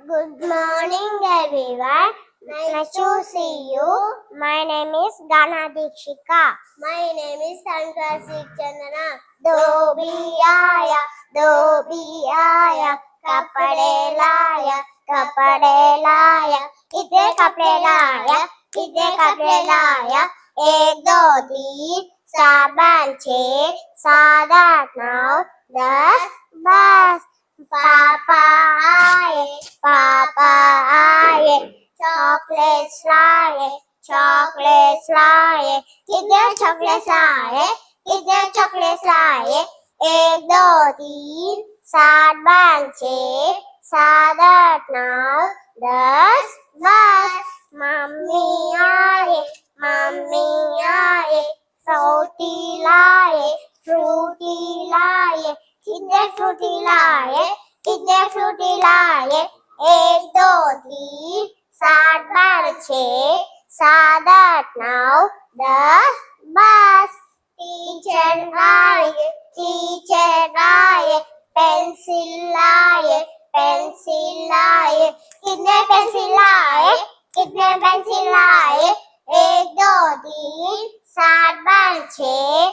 Good morning, everyone. Nice to see you. My name is Gana Dikshika. My name is Sankrasi Chandana. दो भी आया, कपड़े लाया, कितने कपड़े लाया, एक दो तीन चार पाँच छः सात आठ नौ दस बस पापा आए, चॉकलेट्स लाए, कितने चॉकलेट्स लाए, एक दो तीन सात पाँच छः सात आठ नौ दस बस मम्मी आए, फ्रूटी लाए, कितने फ्रूटी लाए, एक दो तीन सात पाँच छः सात आठ नौ दस बस टीचर आए, पेंसिल लाए, कितने पेंसिल लाए, एक दो तीन सात पाँच छः